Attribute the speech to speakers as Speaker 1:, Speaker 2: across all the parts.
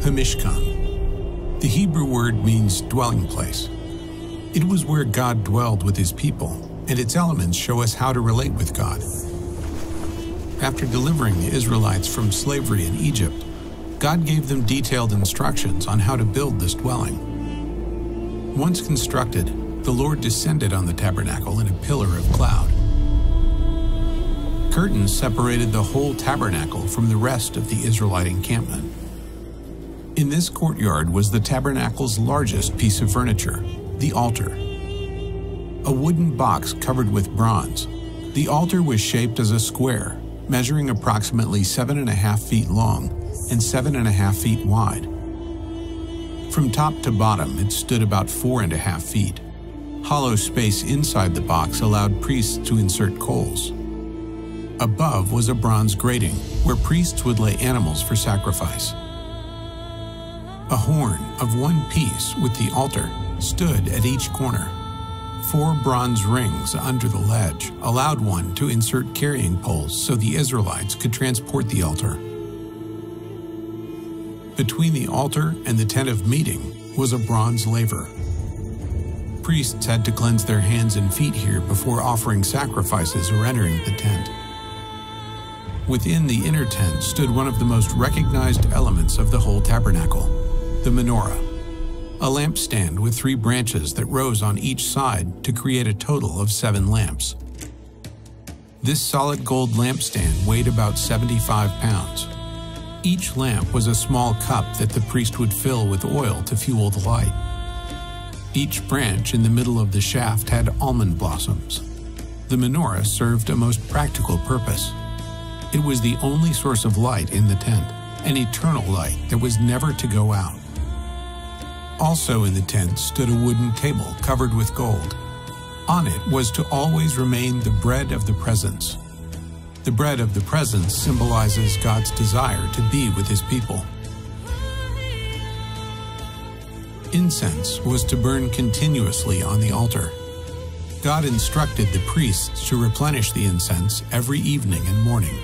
Speaker 1: Hamishkan. The Hebrew word means dwelling place. It was where God dwelled with his people, and its elements show us how to relate with God. After delivering the Israelites from slavery in Egypt, God gave them detailed instructions on how to build this dwelling. Once constructed, the Lord descended on the tabernacle in a pillar of cloud. Curtains separated the whole tabernacle from the rest of the Israelite encampment. In this courtyard was the tabernacle's largest piece of furniture, the altar. A wooden box covered with bronze, the altar was shaped as a square, measuring approximately 7.5 feet long and 7.5 feet wide. From top to bottom, it stood about 4.5 feet. Hollow space inside the box allowed priests to insert coals. Above was a bronze grating where priests would lay animals for sacrifice. A horn of one piece with the altar stood at each corner. 4 bronze rings under the ledge allowed one to insert carrying poles so the Israelites could transport the altar. Between the altar and the tent of meeting was a bronze laver. Priests had to cleanse their hands and feet here before offering sacrifices or entering the tent. Within the inner tent stood one of the most recognized elements of the whole tabernacle, the menorah, a lampstand with 3 branches that rose on each side to create a total of 7 lamps. This solid gold lampstand weighed about 75 pounds. Each lamp was a small cup that the priest would fill with oil to fuel the light. Each branch in the middle of the shaft had almond blossoms. The menorah served a most practical purpose. It was the only source of light in the tent, an eternal light that was never to go out. Also in the tent stood a wooden table covered with gold. On it was to always remain the bread of the presence. The bread of the presence symbolizes God's desire to be with his people. Incense was to burn continuously on the altar. God instructed the priests to replenish the incense every evening and morning.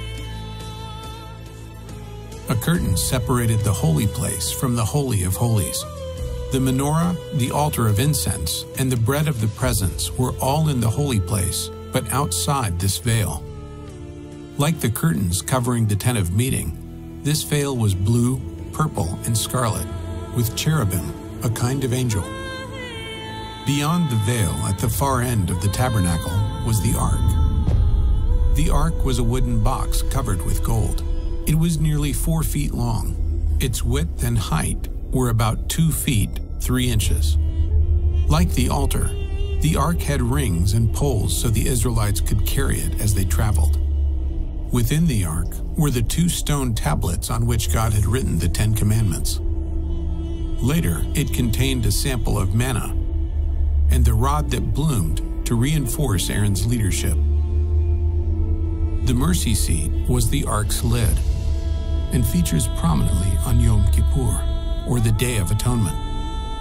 Speaker 1: A curtain separated the holy place from the Holy of Holies. The menorah, the altar of incense, and the bread of the presence were all in the holy place, but outside this veil. Like the curtains covering the tent of meeting, this veil was blue, purple, and scarlet, with cherubim, a kind of angel. Beyond the veil, at the far end of the tabernacle, was the ark. The ark was a wooden box covered with gold. It was nearly 4 feet long. Its width and height were about 2 feet, 3 inches. Like the altar, the ark had rings and poles so the Israelites could carry it as they traveled. Within the ark were the 2 stone tablets on which God had written the 10 Commandments. Later, it contained a sample of manna and the rod that bloomed to reinforce Aaron's leadership. The mercy seat was the ark's lid and features prominently on Yom Kippur, or the Day of Atonement.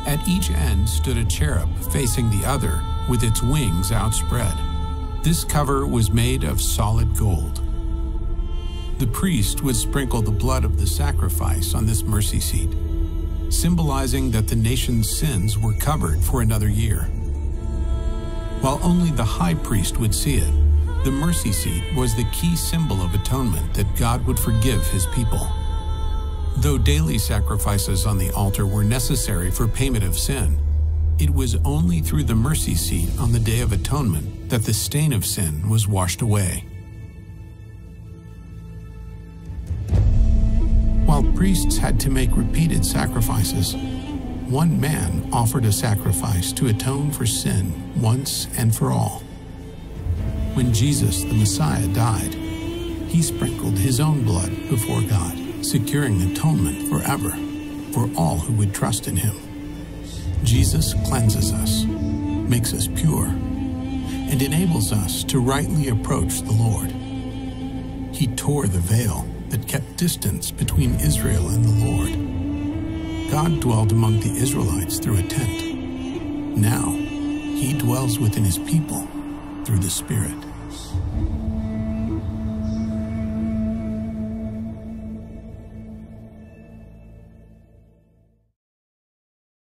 Speaker 1: At each end stood a cherub facing the other with its wings outspread. This cover was made of solid gold. The priest would sprinkle the blood of the sacrifice on this mercy seat, symbolizing that the nation's sins were covered for another year. While only the high priest would see it, the mercy seat was the key symbol of atonement that God would forgive his people. Though daily sacrifices on the altar were necessary for payment of sin, it was only through the mercy seat on the Day of Atonement that the stain of sin was washed away. While priests had to make repeated sacrifices, one man offered a sacrifice to atone for sin once and for all. When Jesus, the Messiah, died, he sprinkled his own blood before God, securing atonement forever for all who would trust in him. Jesus cleanses us, makes us pure, and enables us to rightly approach the Lord. He tore the veil that kept distance between Israel and the Lord. God dwelled among the Israelites through a tent. Now, he dwells within his people through the Spirit.